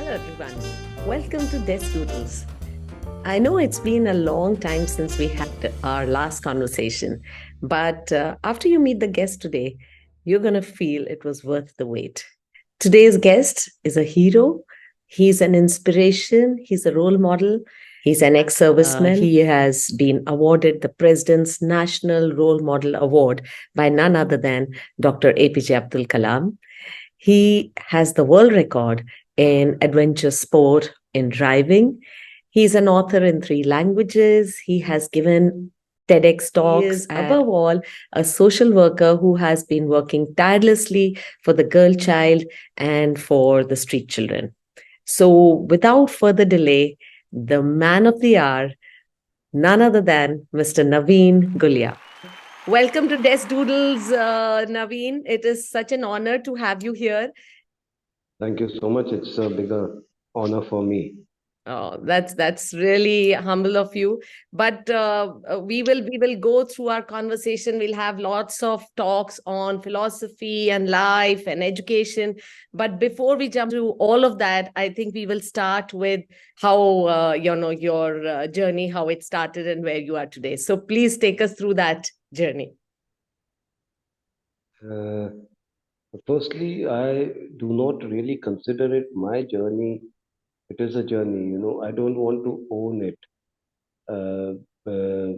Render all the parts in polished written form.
everyone. Welcome to Desk Doodles. I know it's been a long time since we had our last conversation, but after you meet the guest today, you're going to feel it was worth the wait. Today's guest is a hero. He's an inspiration. He's a role model. He's an ex serviceman. He has been awarded the President's National Role Model Award by none other than Dr. APJ Abdul Kalam. He has the world record in adventure sport, in driving. He's an author in 3 languages. He has given TEDx talks. He is, above all, a social worker who has been working tirelessly for the girl child and for the street children. So, without further delay, the man of the hour, none other than Mr. Navin Gulia. Welcome to Desk Doodles, Naveen. It is such an honor to have you here. Thank you so much. It's a bigger honor for me. Oh, that's really humble of you. But we will go through our conversation. We'll have lots of talks on philosophy and life and education. But before we jump to all of that, I think we will start with how your journey, how it started, and where you are today. So please take us through that journey. Uh, Firstly, I do not really consider it my journey. It is a journey, I don't want to own it. Uh, uh,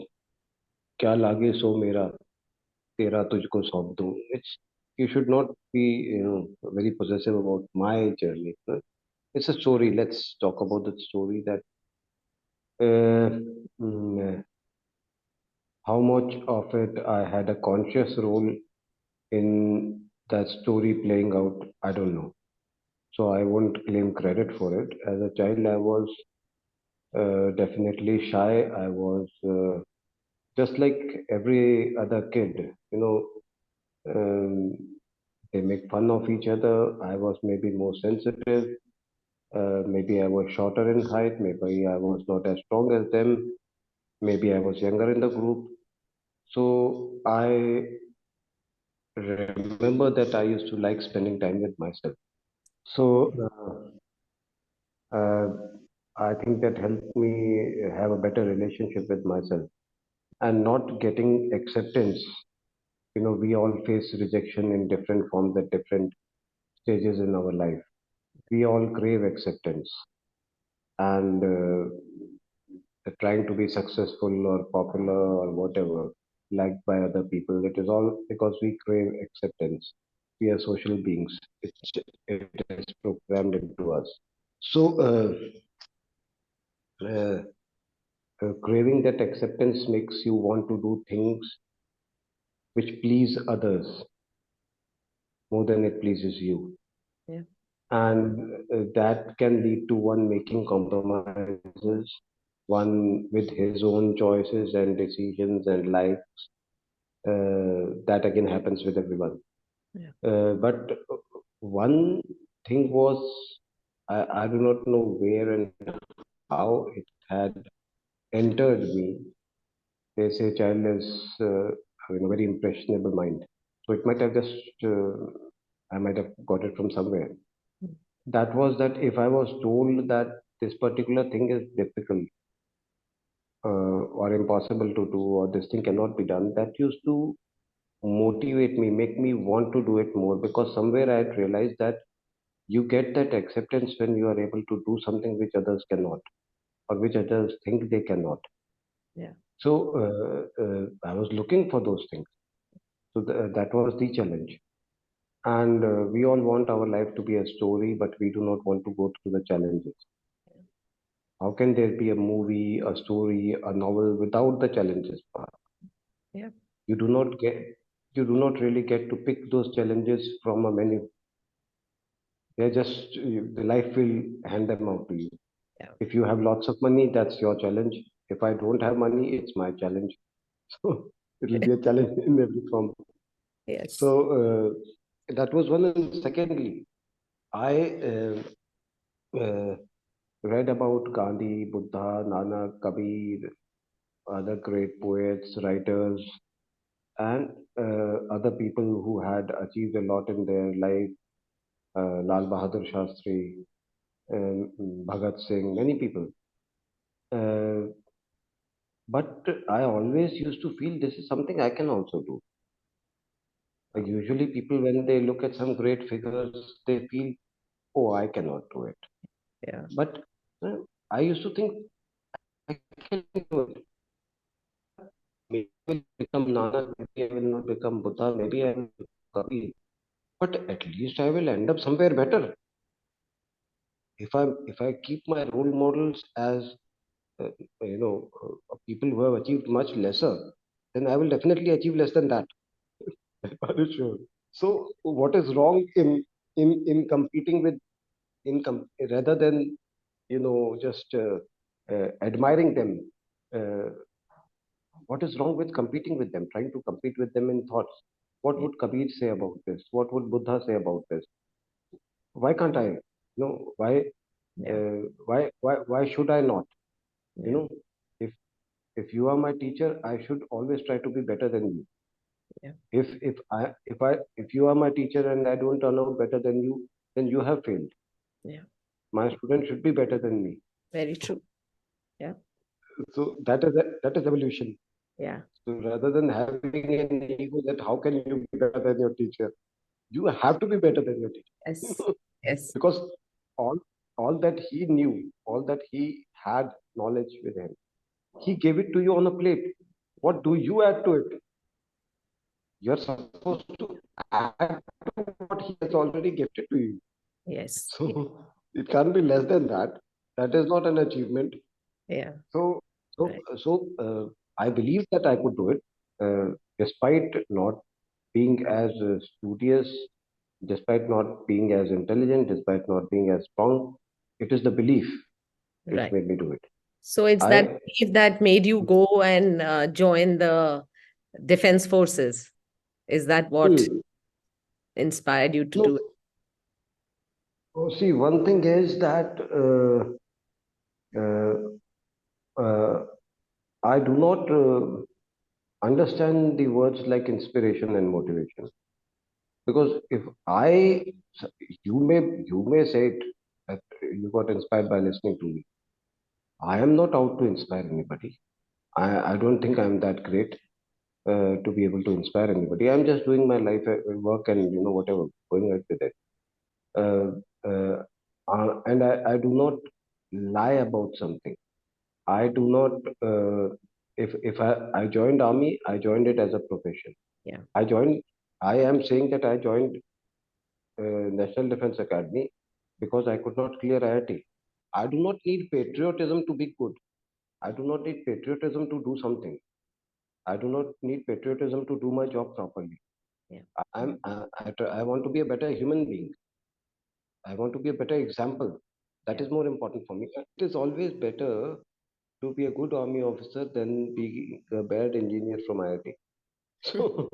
क्या लागे सो मेरा तेरा तुझको सौंप दूं. You should not be very possessive about my journey. It's a story. Let's talk about the story that uh, mm, how much of it I had a conscious role in that story playing out, I don't know. So I won't claim credit for it. As a child, I was definitely shy. I was just like every other kid, um, they make fun of each other. I was maybe more sensitive. Maybe I was shorter in height. Maybe I was not as strong as them. Maybe I was younger in the group. So I remember that I used to like spending time with myself. So uh, I think that helped me have a better relationship with myself and not getting acceptance. We all face rejection in different forms at different stages in our life. We all crave acceptance and trying to be successful or popular or whatever, liked by other people. It is all because we crave acceptance. We are social beings. It is programmed into us. So, uh, craving that acceptance makes you want to do things which please others more than it pleases you. Yeah. And that can lead to one making compromises, one with his own choices and decisions and life. That again happens with everyone. Yeah. But one thing was, I do not know where and how it had entered me. They say child is having a very impressionable mind. So it might have I might have got it from somewhere. That was that if I was told that this particular thing is difficult or impossible to do, or this thing cannot be done, that used to motivate me, make me want to do it more, because somewhere I had realized that you get that acceptance when you are able to do something which others cannot, or which others think they cannot. Yeah. So I was looking for those things. So that was the challenge. And we all want our life to be a story, but we do not want to go through the challenges. How can there be a movie, a story, a novel without the challenges part? Yeah. You do not get, you do not really get to pick those challenges from a menu. They're just, the life will hand them out to you. Yeah. If you have lots of money, that's your challenge. If I don't have money, it's my challenge. So it'll be a challenge in every form. So Yes. that was one. And secondly, I uh, read about Gandhi, Buddha, Nana, Kabir, other great poets, writers, and other people who had achieved a lot in their life, Lal Bahadur Shastri. Bhagat Singh, many people. Uh, but I always used to feel this is something I can also do. Like Wow. usually people when they look at some great figures, they feel, oh, I cannot do it. Yeah. But I used to think I can do it. Maybe I will not become Nanak, maybe I will not become Buddha, maybe I will become Kabir. But at least I will end up somewhere better. If I keep my role models as people who have achieved much lesser, then I will definitely achieve less than that. That is sure. So what is wrong in competing with rather than just admiring them? Uh, what is wrong with competing with them? Trying to compete with them in thoughts. What Yeah. would Kabir say about this? What would Buddha say about this? Why can't I? Why? Yeah. Why should I not? You Yeah. know, if if you are my teacher, I should always try to be better than you. Yeah. If you are my teacher and I don't turn out better than you, then you have failed. Yeah. My student should be better than me. Very true. Yeah. So that is evolution. Yeah. So rather than having an ego that how can you be better than your teacher, you have to be better than your teacher. Yes. Yes. Because all all that he knew, all that he had knowledge with him, he gave it to you on a plate. What do you add to it? You're supposed to add to what he has already gifted to you. Yes. So it can't be less than that. That is not an achievement. Yeah. So so Right. I believe that I could do it, despite not being as studious, despite not being as intelligent, despite not being as strong. It is the belief which Right. made me do it. So it's that I belief that made you go and join the defense forces. Is that what hmm, inspired you to no. do it? See, one thing is that uh, uh, I do not understand the words like inspiration and motivation, because if I you may say it that you got inspired by listening to me. I am not out to inspire anybody. I don't think I'm that great to be able to inspire anybody. I'm just doing my life work and whatever, going ahead with it. Uh, uh, and I do not lie about something. I do not. If I joined army, I joined it as a profession. Yeah. I joined. I am saying that I joined National Defense Academy because I could not clear IIT. I do not need patriotism to be good. I do not need patriotism to do something. I do not need patriotism to do my job properly. Yeah. I want to be a better human being. I want to be a better example. That Yeah. is more important for me. It is always better to be a good army officer than be a bad engineer from IIT. So,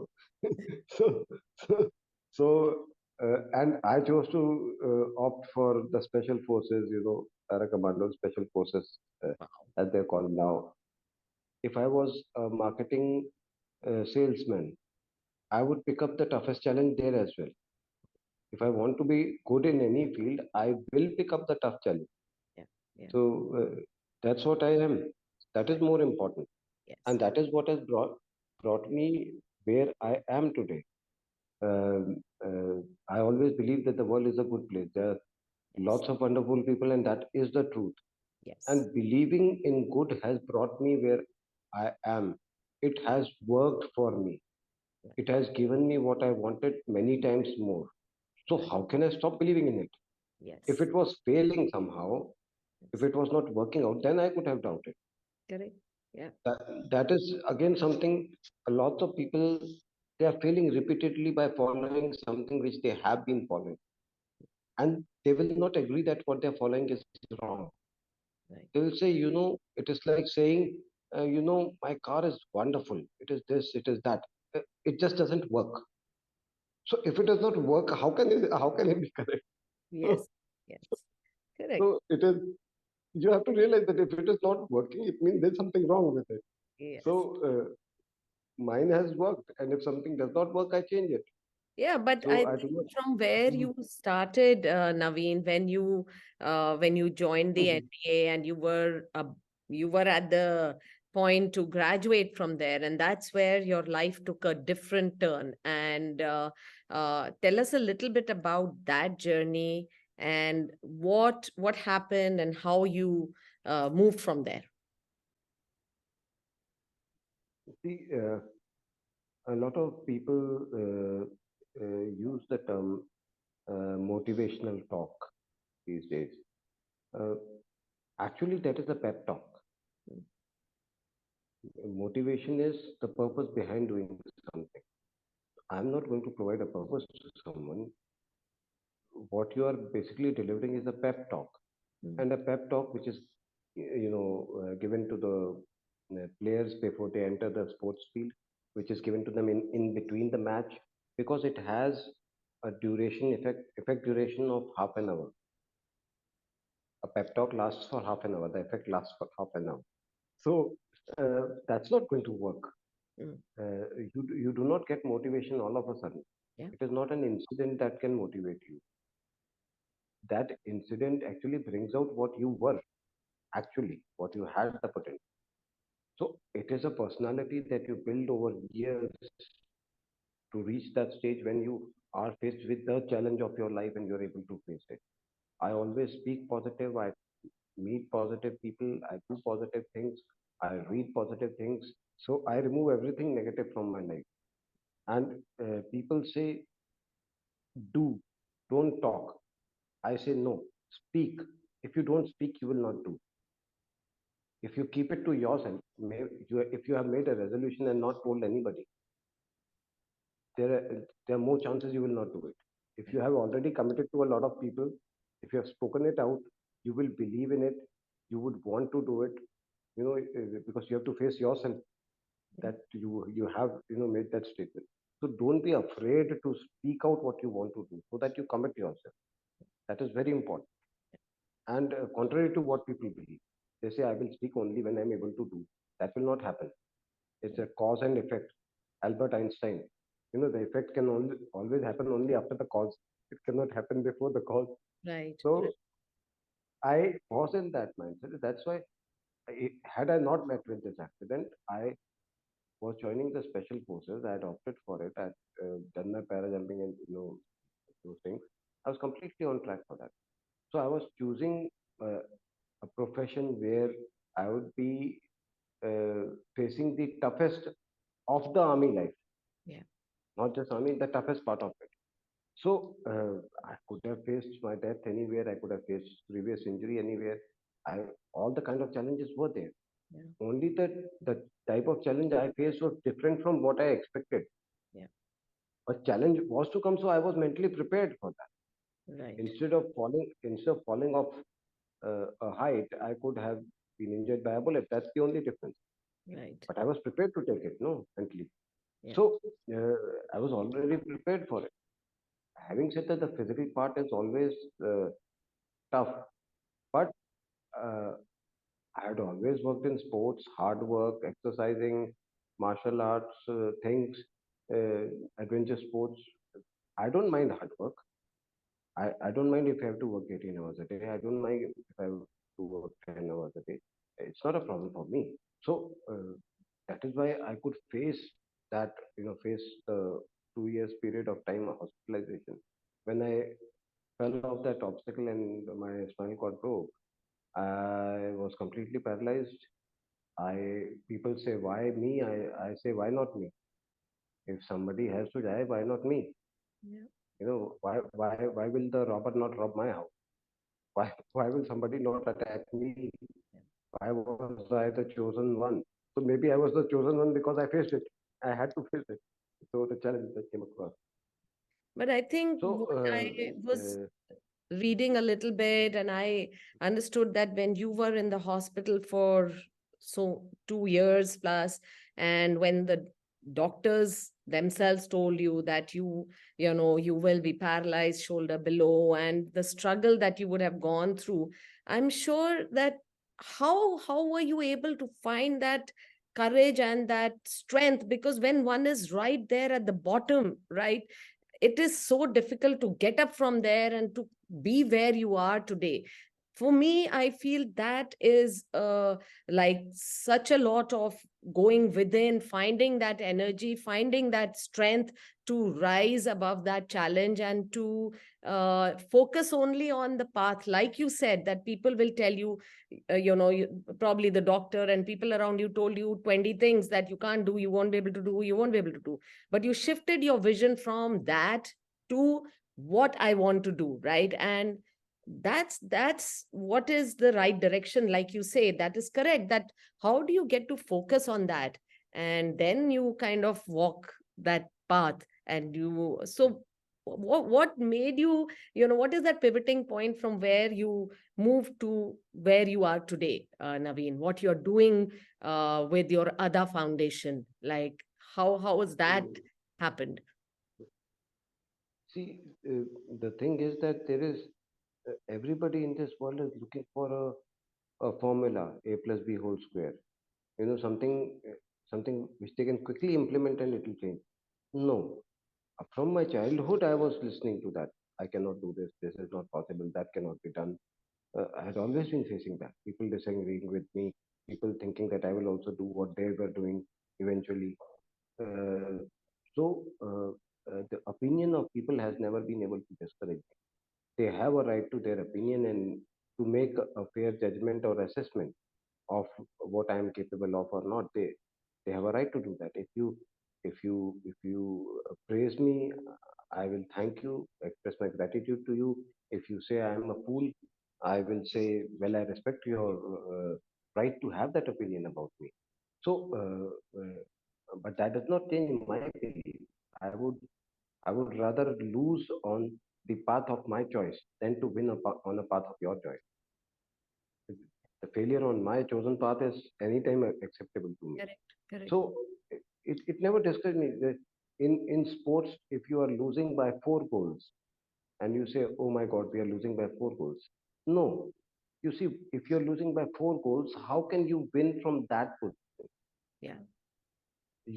so, so, and I chose to opt for the special forces, para commando special forces, Wow. as they're called now. If I was a marketing salesman, I would pick up the toughest challenge there as well. If I want to be good in any field, I will pick up the tough challenge. Yeah. Yeah. So that's what I am. That is Right. more important, Yes. and that is what has brought me where I am today. I always believe that the world is a good place. There are Yes. lots of wonderful people, and that is the truth. Yes. And believing in good has brought me where I am. It has worked for me. Right. It has given me what I wanted many times more. So Right. how can I stop believing in it? If Yes. it was failing somehow, if Yes. it was not working out, then I could have doubted. Correct. Yeah. That is again something a lot of people, they are failing repeatedly by following something which they have been following, and they will not agree that what they're following is wrong. Right. They will say, it is like saying, my car is wonderful. It is this, it is that. It just doesn't work. So if it does not work, how can it be correct? Yes. Yes. Correct. So it is, you have to realize that if it is not working, it means there's something wrong with it. So Yes. mine has worked, and if something does not work, I change it. Yeah, but So I I do think not. from where Mhm, you started, Naveen, when you joined the mhm. NBA and you were at the point to graduate from there, and that's where your life took a different turn. And tell us a little bit about that journey and what happened and how you moved from there. See, a lot of people use the term motivational talk these days. Uh, Actually, that is a pep talk. Motivation is the purpose behind doing something. I'm not going to provide a purpose to someone. What you are basically delivering is a pep talk, Mm. and a pep talk which is, given to the players before they enter the sports field, which is given to them in between the match, because it has a duration effect duration of half an hour. A pep talk lasts for half an hour. The effect lasts for half an hour. So that's not going to work. Mm. You do not get motivation all of a sudden. Yeah. It is not an incident that can motivate you. That incident actually brings out what you were, actually, what you had the potential. So it is a personality that you build over years to reach that stage when you are faced with the challenge of your life and you're able to face it. I always speak positive. I meet positive people. I do positive things. I read positive things. So I remove everything negative from my life. And people say, do, don't talk. I say, no, speak. If you don't speak, you will not do. If you keep it to yourself, if you have made a resolution and not told anybody, there are more chances you will not do it. If you have already committed to a lot of people, if you have spoken it out, you will believe in it. You would want to do it, because you have to face yourself Yeah. that you have made that statement. So don't be afraid to speak out what you want to do, so that you commit yourself. That is very important. And contrary to what people believe, they say I will speak only when I'm able to do. That will not happen. It's a cause and effect. Albert Einstein. The effect can always happen only after the cause. It cannot happen before the cause. Right. So I was in that mindset. That's why, had I not met with this accident, I was joining the special forces. I had opted for it. I had done my parajumping and those things. I was completely on track for that. So I was choosing a profession where I would be facing the toughest of the army life, Yeah. not just army, the toughest part of it. So I could have faced my death anywhere. I could have faced previous injury anywhere. I All the kind of challenges were there. Yeah. Only that the type of challenge I faced was different from what I expected. Yeah. A challenge was to come, so I was mentally prepared for that. Right. Instead of falling off a height, I could have been injured by a bullet. That's the only difference. Right. But I was prepared to take it, no, mentally. Yeah. So I was already prepared for it. Having said that, the physical part is always uh, tough, but uh, I had always worked in sports, hard work, exercising, martial arts, things, uh, adventure sports. I don't mind hard work. I don't mind if I have to work 18 hours a day. I don't mind if I have to work 10 hours a day. It's not a problem for me. So that is why I could face the 2 years period of time of hospitalization. When I fell off that obstacle and my spinal cord broke, I was completely paralyzed. People say, why me? I say, why not me? If somebody has to die, why not me? Yeah. Why will the robber not rob my house? Why will somebody not attack me? Yeah. Why was I the chosen one? So maybe I was the chosen one because I faced it. I had to face it. So the challenge that came across. But I think So what I was reading a little bit and I understood that when you were in the hospital for 2 years plus, and when the doctors themselves told you that you will be paralyzed shoulder below, and the struggle that you would have gone through, I'm sure that how were you able to find that courage and that strength? Because when one is right there at the bottom, right, it is so difficult to get up from there and to be where you are today. For me, I feel that is like such a lot of going within, finding that energy, finding that strength to rise above that challenge, and to focus only on the path, like you said, that people will tell you, probably the doctor and people around you told you 20 things that you can't do, you won't be able to do, you won't be able to do, but you shifted your vision from that to what I want to do, right? And that's what is the right direction, like you say, that is correct. That how do you get to focus on that, and then you kind of walk that path. And you, so what made you, what is that pivoting point from where you moved to where you are today, Naveen? What you're doing with your ADA foundation, like how has that So, happened? see, the thing is that there is everybody in this world is looking for a formula, a plus b whole square. Something which they can quickly implement and it will change. No, from my childhood, I was listening to that. I cannot do this. This is not possible. That cannot be done. I had always been facing that. People disagreeing with me. People thinking that I will also do what they were doing eventually. Uh, so the opinion of people has never been able to discourage me. They have a right to their opinion and to make a fair judgment or assessment of what I am capable of or not. They have a right to do that. If you praise me, I will thank you, express my gratitude to you. If you say I am a fool, I will say, well, I respect your right to have that opinion about me. So, but that does not change my belief. I would I would rather lose on the path of my choice than to win on a path of your choice. The failure on my chosen path is anytime acceptable to me. Correct, correct. So it never discouraged me. In sports, if you are losing by 4 goals and you say, "Oh my God, we are losing by 4 goals," no. You see, if you're losing by 4 goals, how can you win from that position? Yeah,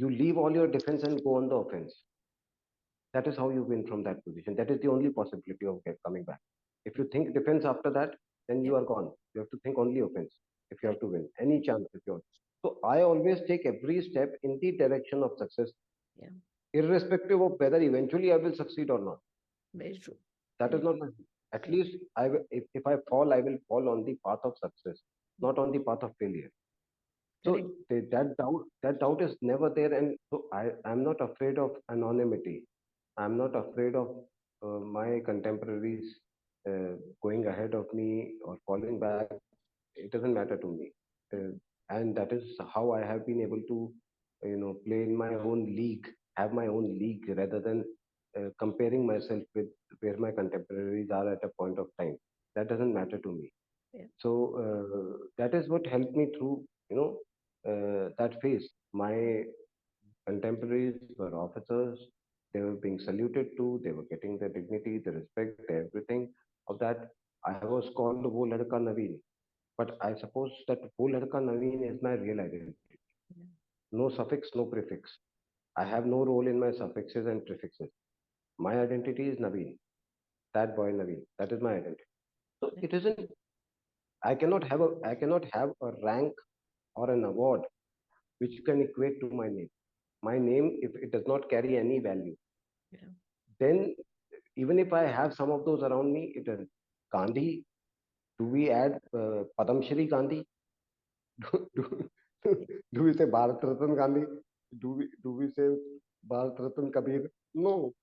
You leave all your defense and go on the offense. That is how you win from that position. That is the only possibility of coming back. If you think defense after that, then yeah, you are gone. You have to think only offense if you have correct. to win. Any chance if you want. So I always take every step in the direction of success, Yeah, irrespective of whether eventually I will succeed or not. very true. That is Very not my. At true. least if I fall, I will fall on the path of success, not on the path of failure. So Correct. that doubt is never there, and so I'm not afraid of anonymity. I'm not afraid of my contemporaries going ahead of me or falling back. It doesn't matter to me, and that is how I have been able to, play in my own league, have my own league rather than comparing myself with where my contemporaries are at a point of time. That doesn't matter to me. Yeah, So that is what helped me through, that phase. My contemporaries were officers. They were being saluted to. They were getting the dignity, the respect, everything of that. I was called Wo Ladka Naveen. But I suppose that Wo Ladka Naveen is my real identity. yeah, No suffix, no prefix. I have no role in my suffixes and prefixes. My identity is Naveen. That boy Naveen. That is my identity. So yeah, it isn't. I cannot have a rank or an award which can equate to my name. My name, if it does not carry any value, yeah, then even if I have some of those around me, it is Gandhi. Do we add Padam Shri Gandhi? do, do we say Bharat Ratan Gandhi? Do we say Bharat Ratan Kabir? No,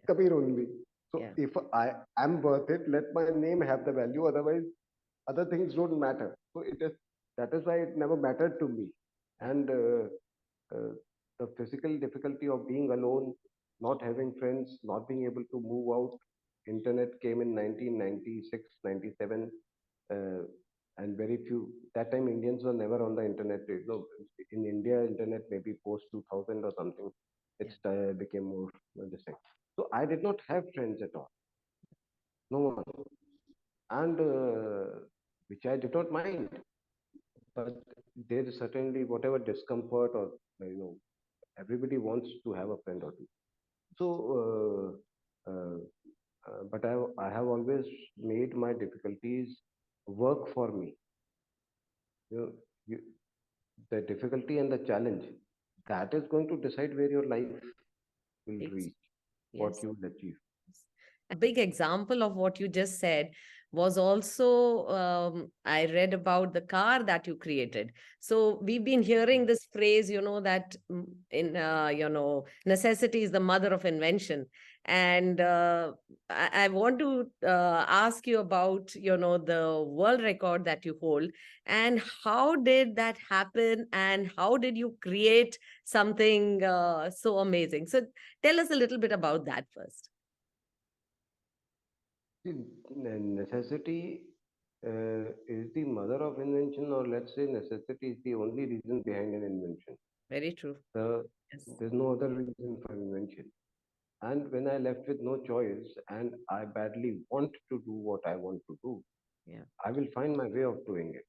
Kabir only. So yeah, if I am worth it, let my name have the value. Otherwise, other things don't matter. So it is that is why it never mattered to me. yeah, And uh, the physical difficulty of being alone, not having friends, not being able to move out. Internet came in 1996, 97, uh, and very few. That time Indians were never on the internet. In India, internet maybe post 2000 or something. It yeah, became more this thing. So I did not have friends at all, no one, and which I did not mind. But there is certainly whatever discomfort or everybody wants to have a friend or two. So Uh, but I have always made my difficulties work for me. You know, you, the difficulty and the challenge, that is going to decide where your life will Yes. reach, what Yes. you will achieve. A big example of what you just said was also, I read about the car that you created. So we've been hearing this phrase, that necessity is the mother of invention. And I want to ask you about, the world record that you hold, and how did that happen, and how did you create something so amazing? So tell us a little bit about that first. See, necessity is the mother of invention, or let's say necessity is the only reason behind an invention. Very true. The, Yes. there's no other reason for invention. And when I left with no choice and I badly want to do what I want to do, Yeah. I will find my way of doing it.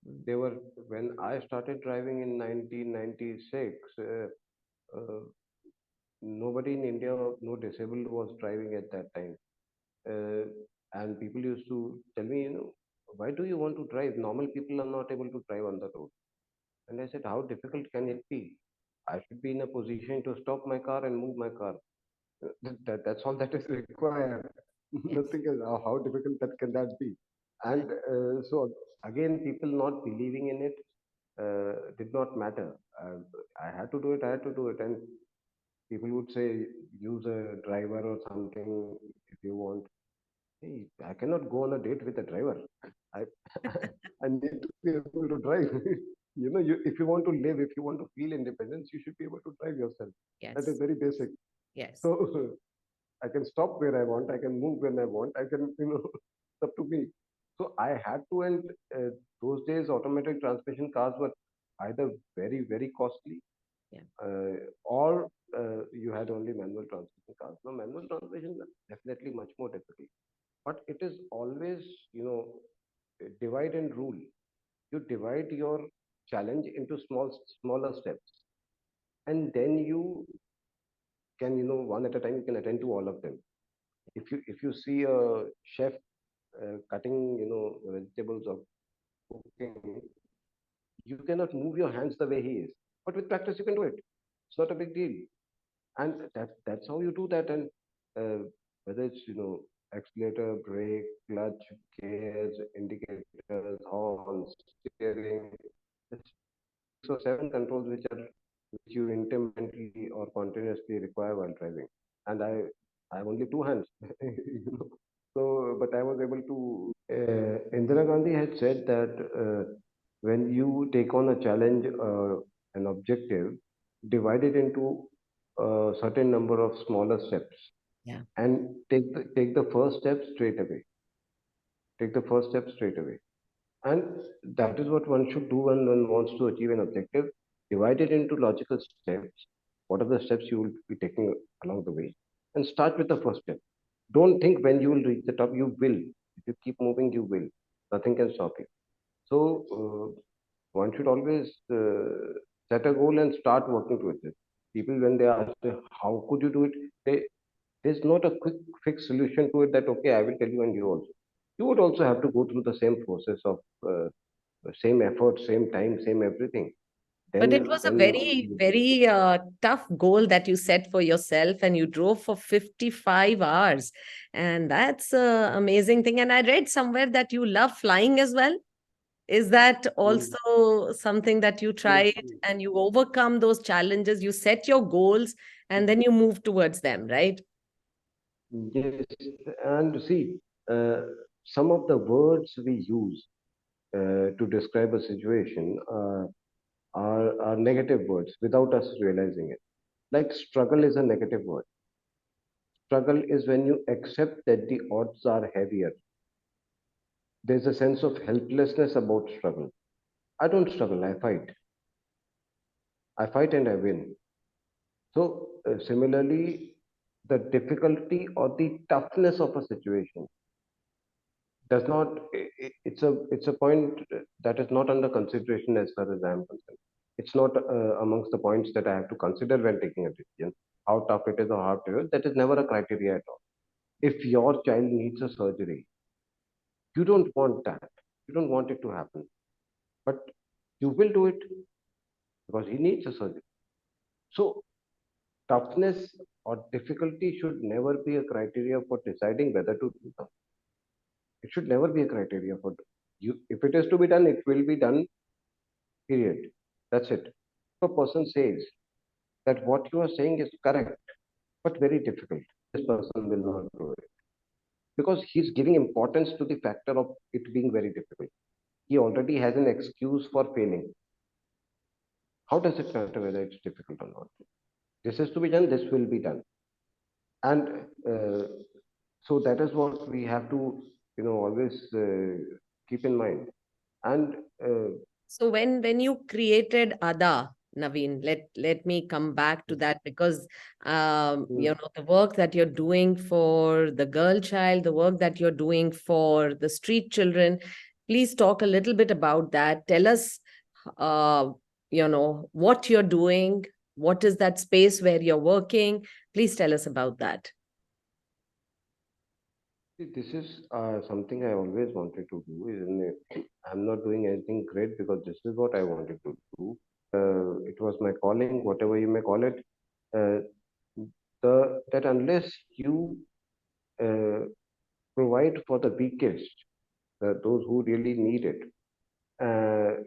Mm. They were When I started driving in 1996. Uh, Nobody in India, no disabled was driving at that time. Uh, and people used to tell me, why do you want to drive? Normal people are not able to drive on the road. And I said, how difficult can it be? I should be in a position to stop my car and move my car. That's all that is required. Yes. Nothing else. How difficult that can that be? Yeah. And so again, people not believing in it did not matter. I had to do it. I had to do it. And people would say, use a driver or something if you want. Hey, I cannot go on a date with a driver. I I need to be able to drive. If you want to live, if you want to feel independence, you should be able to drive yourself. That is Yes. very basic. Yes. So I can stop where I want. I can move when I want. I can, it's up to me. So I had to, and those days automatic transmission cars were either very, very costly, Yeah. or you had only manual transmission cars. Now, manual transmission is definitely much more difficult, but it is always, divide and rule. You divide your challenge into smaller steps, and then you can, one at a time, you can attend to all of them. If you see a chef cutting, vegetables or cooking, you cannot move your hands the way he is, but with practice you can do it. It's not a big deal. And that's how you do that. And uh, whether it's, accelerator, brake, clutch, gears, indicators, horns, steering, there's 6 or 7 controls which you intermittently or continuously require while driving. And I have only two hands. So but I was able to. Indira Gandhi had said that when you take on a challenge, an objective, divide it into a certain number of smaller steps, Yeah. and take the first step straight away. Take the first step straight away. And that is what one should do when one wants to achieve an objective. Divide it into logical steps. What are the steps you will be taking along the way? And start with the first step. Don't think when you will reach the top. You will. If you keep moving, you will. Nothing can stop you. So one should always set a goal and start working towards it. People, when they ask, how could you do it? There's not a quick fix solution to it that, okay, I will tell you and you also. You would also have to go through the same process of same effort, same time, same everything. But it Then, was a then very, very tough goal that you set for yourself, and you drove for 55 hours. And that's an amazing thing. And I read somewhere that you love flying as well. Is that mm, also something that you yes, tried, and you overcome those challenges? You set your goals and then you move towards them, right? yes, and see, uh, some of the words we use to describe a situation are negative words without us realizing it. Like struggle is a negative word. Struggle is when you accept that the odds are heavier. There's a sense of helplessness about struggle. I don't struggle, I fight. I fight and I win. So, similarly, the difficulty or the toughness of a situation does not, it's a point that is not under consideration as far as I am concerned. It's not amongst the points that I have to consider when taking a decision. How tough it is or how it is, that is never a criteria at all. If your child needs a surgery, you don't want that. You don't want it to happen, but you will do it because he needs a surgery. So toughness or difficulty should never be a criteria for deciding whether to do something. It should never be a criteria for you. If it is to be done, it will be done, period. That's it. If a person says that what you are saying is correct, but very difficult, this person will not do it because he's giving importance to the factor of it being very difficult. He already has an excuse for failing. How does it matter whether it's difficult or not? This is to be done, this will be done. And so that is what we have to, always keep in mind. And So when you created ADA, Naveen, let me come back to that because mm, the work that you're doing for the girl child, the work that you're doing for the street children, please talk a little bit about that. Tell us, uh, what you're doing. What is that space where you're working? Please tell us about that. see, this is something I always wanted to do. I'm not doing anything great because this is what I wanted to do. It was my calling, whatever you may call it. Uh, that unless you uh, provide for the weakest, those who really need it, uh,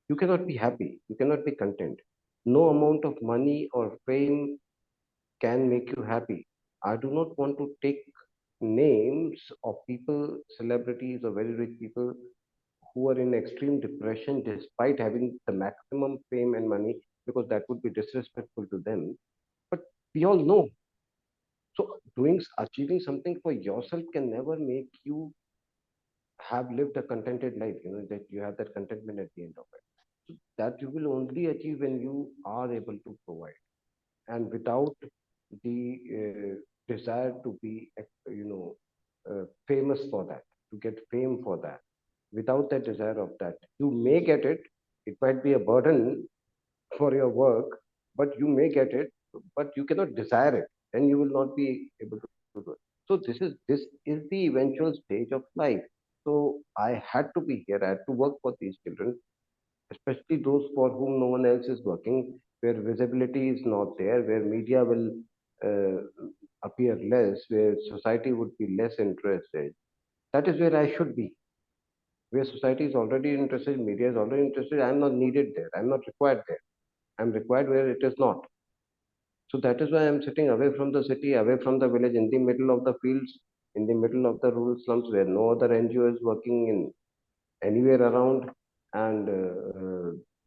you cannot be happy. You cannot be content. No amount of money or fame can make you happy. I do not want to take names of people, celebrities, or very rich people who are in extreme depression despite having the maximum fame and money, because that would be disrespectful to them. But we all know. So achieving something for yourself can never make you have lived a contented life. You know that you have that contentment at the end of it. So that you will only achieve when you are able to provide, and without the desire to be, famous for that, to get fame for that. Without that desire of that, you may get it. It might be a burden for your work, but you may get it, but you cannot desire it. Then you will not be able to do it. So this is the eventual stage of life. So I had to be here. I had to work for these children, especially those for whom no one else is working, where visibility is not there, where media will uh, appear less, where society would be less interested. That is where I should be. Where society is already interested, media is already interested, I'm not needed there. I'm not required there. I'm required where it is not. So that is why I'm sitting away from the city, away from the village, in the middle of the fields, in the middle of the rural slums where no other NGO is working in anywhere around, and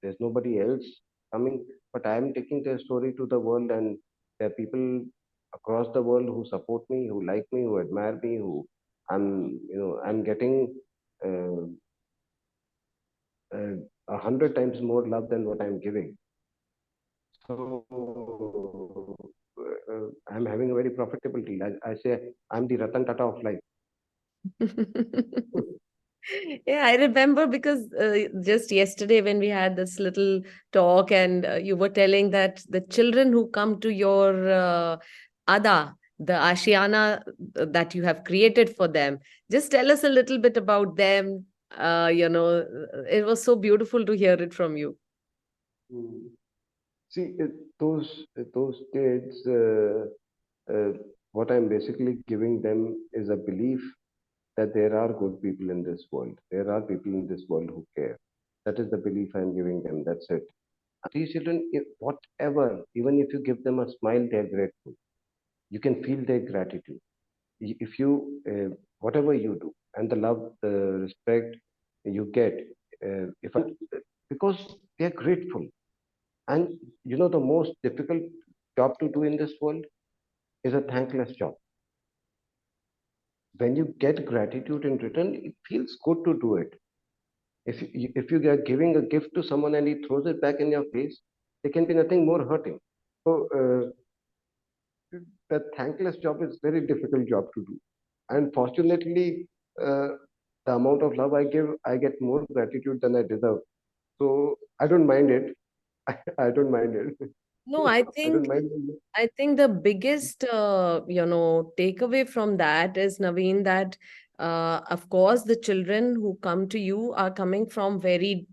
there's nobody else coming. But I'm taking their story to the world, and there are people across the world who support me, who like me, who admire me, who I'm getting uh, 100 times more love than what I'm giving. So I'm having a very profitable deal. I say I'm the Ratan Tata of life. Yeah, I remember because just yesterday when we had this little talk, and you were telling that the children who come to your ADA, the Ashiana that you have created for them, just tell us a little bit about them. It was so beautiful to hear it from you. Mm. See, those kids. Uh, what I'm basically giving them is a belief that there are good people in this world. There are people in this world who care. That is the belief I'm giving them. That's it. These children, if whatever, even if you give them a smile, they're grateful. You can feel their gratitude. If you, whatever you do, and the love, the respect you get, if I, because they're grateful. And the most difficult job to do in this world is a thankless job. When you get gratitude in return, it feels good to do it. If you are giving a gift to someone and he throws it back in your face, there can be nothing more hurting. So the thankless job is very difficult job to do. And fortunately, uh, the amount of love I give, I get more gratitude than I deserve. So I don't mind it. I don't mind it. No, I I don't think mind. I think the biggest, takeaway from that is, Naveen, that of course the children who come to you are coming from very,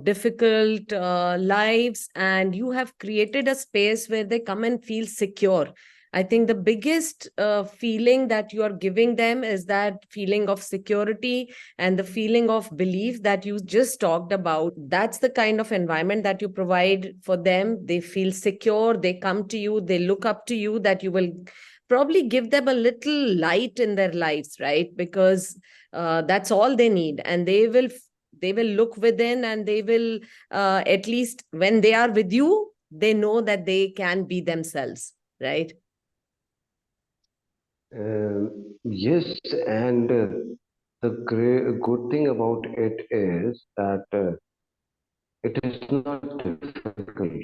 difficult lives, and you have created a space where they come and feel secure. I think the biggest feeling that you are giving them is that feeling of security and the feeling of belief that you just talked about. That's the kind of environment that you provide for them. They feel secure, they come to you, they look up to you, that you will probably give them a little light in their lives, right? Because that's all they need, and they will look within, and they will, at least when they are with you, they know that they can be themselves, right? Yes, and good thing about it is that it is not difficult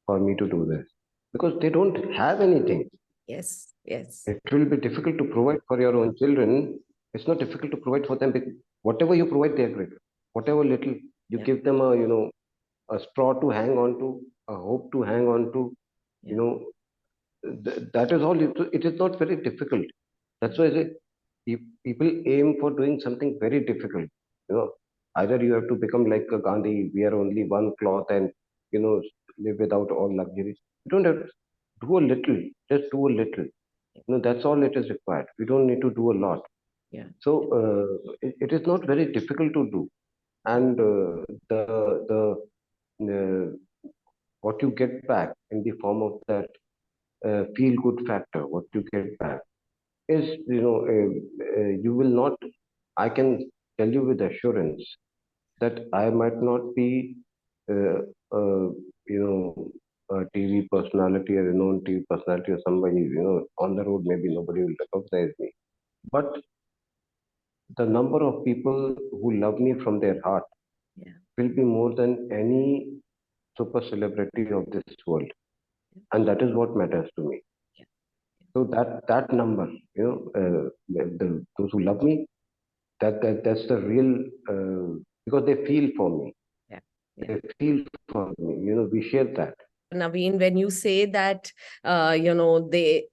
for me to do this because they don't have anything. Yes, yes. It will be difficult to provide for your own children. It's not difficult to provide for them because whatever you provide, they are grateful. Whatever little you Yeah, give them, a straw to hang on to, a hope to hang on to, you yeah, know, that is all. It is not very difficult. That's why I say people aim for doing something very difficult. You know, either you have to become like a Gandhi, wear only one cloth and you know live without all luxuries. You don't have to do a little, just do a little. That's all it is required. We don't need to do a lot. yeah, So it is not very difficult to do, and the what you get back in the form of that feel good factor, what you get back is you will not. I can tell you with assurance that I might not be uh, uh, you know a TV personality, a renowned TV personality, or somebody on the road. Maybe nobody will recognize me, but the number of people who love me from their heart yeah, will be more than any super celebrity of this world, and that is what matters to me. yeah, So that number, those who love me, that's the real because they feel for me. yeah, yeah. They feel for me. We share that. Naveen, when you say that, the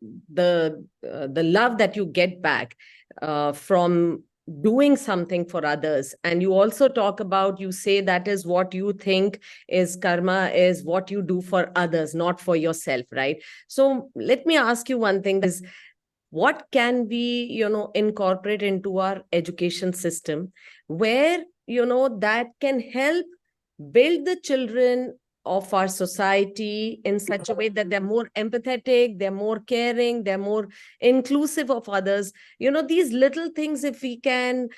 love that you get back from doing something for others, and you also talk about, you say that is what you think is karma, is what you do for others, not for yourself, right? So let me ask you one thing, that is, what can we, incorporate into our education system, where, that can help build the children of our society in such a way that they're more empathetic, they're more caring, they're more inclusive of others. These little things, if we can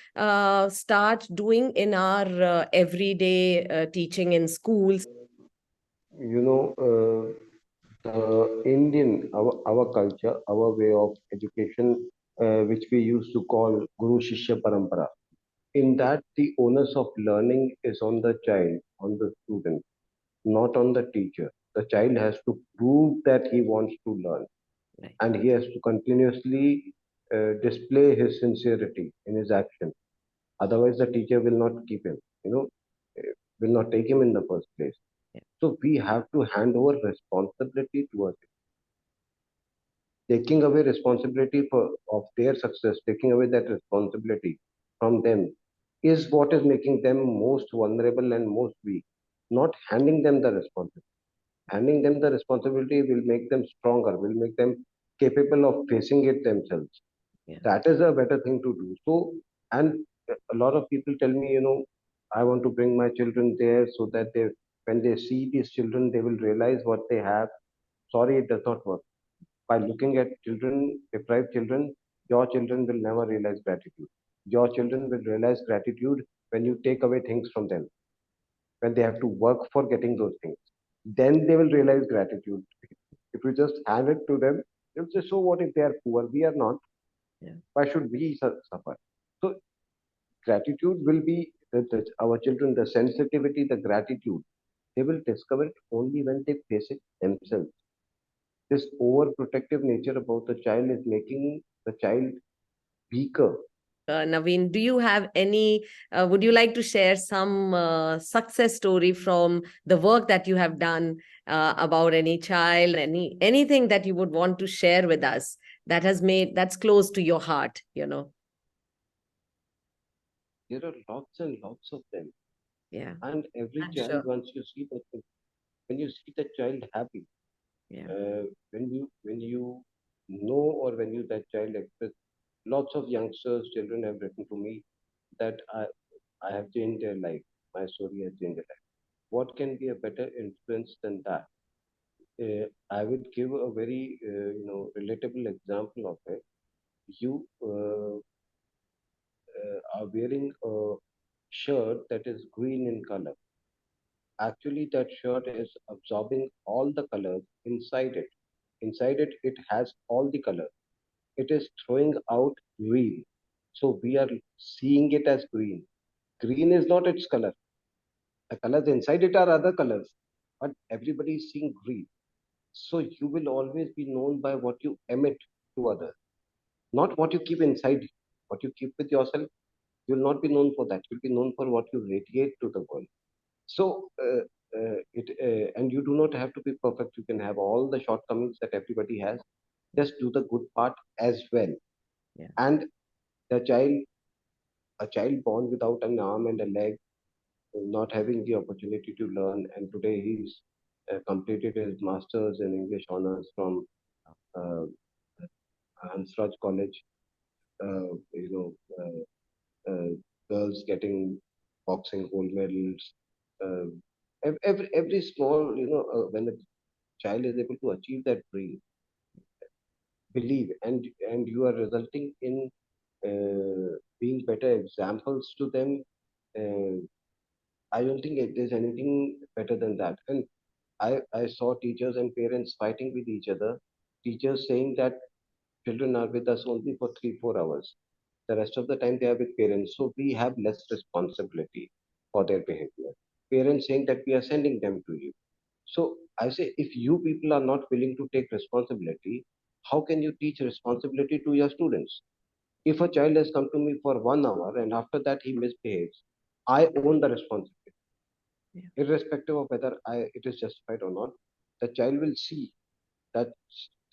start doing in our everyday teaching in schools. You know, the Indian, our culture, our way of education, which we used to call Guru Shishya Parampara. In that, the onus of learning is on the child, on the student, not on the teacher. The child has to prove that he wants to learn, Right, and he has to continuously display his sincerity in his action. Otherwise, the teacher will not keep him, will not take him in the first place. yeah, So we have to hand over responsibility towards it. Taking away responsibility of their success, taking away that responsibility from them is what is making them most vulnerable and most weak. Not handing them the responsibility. Handing them the responsibility will make them stronger, will make them capable of facing it themselves. yeah, That is a better thing to do. So, and a lot of people tell me, I want to bring my children there so that when they see these children, they will realize what they have. Sorry, it does not work. By looking at children, deprived children, your children will never realize gratitude. Your children will realize gratitude when you take away things from them, when they have to work for getting those things. Then they will realize gratitude. If you just hand it to them, they'll say, so what if they are poor? We are not. yeah, Why should we suffer? So gratitude will be our children, the sensitivity, the gratitude. They will discover it only when they face it themselves. This overprotective nature about the child is making the child weaker. Naveen, do you have any, would you like to share some success story from the work that you have done about any child, anything that you would want to share with us that has made, that's close to your heart, you know? There are lots and lots of them. Yeah, And every I'm child, sure. once you see that, when you see the child happy, Yeah, when you know, or when you that child express, lots of youngsters, children have written to me that I have changed their life. My story has changed their life. What can be a better influence than that? I would give a very relatable example of it. You are wearing a shirt that is green in color. Actually, that shirt is absorbing all the colors inside it. Inside it, it has all the colors. It is throwing out green. So we are seeing it as green. Green is not its color. The colors inside it are other colors, but everybody is seeing green. So you will always be known by what you emit to others, not what you keep inside you. What you keep with yourself, you will not be known for that. You'll be known for what you radiate to the world. So, and you do not have to be perfect. You can have all the shortcomings that everybody has. Just do the good part as well. yeah, And the child, a child born without an arm and a leg, not having the opportunity to learn, and today he's completed his masters in English honors from uh, Hansraj College. Uh, you know, girls getting boxing gold medals. Uh, every small, when a child is able to achieve that dream, believe, and you are resulting in being better examples to them. uh, I don't think there's anything better than that. And I saw teachers and parents fighting with each other, teachers saying that children are with us only for 3 4 hours, the rest of the time they are with parents, so we have less responsibility for their behavior. Parents saying that we are sending them to you. So I say, if you people are not willing to take responsibility, how can you teach responsibility to your students? If a child has come to me for 1 hour and after that he misbehaves, I own the responsibility, yeah, irrespective of whether it is justified or not. The child will see that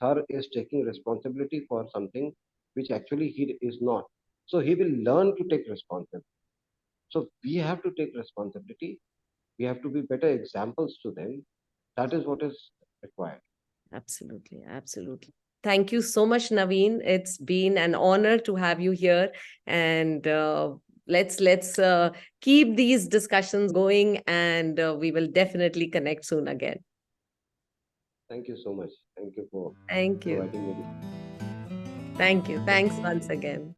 sir is taking responsibility for something which actually he is not. So he will learn to take responsibility. So we have to take responsibility. We have to be better examples to them. That is what is required. absolutely, absolutely. Thank you so much, Naveen. It's been an honor to have you here, and let's keep these discussions going, and we will definitely connect soon again. Thank you so much. Thank you for Thank you. providing me this. Thank you. Thanks once again.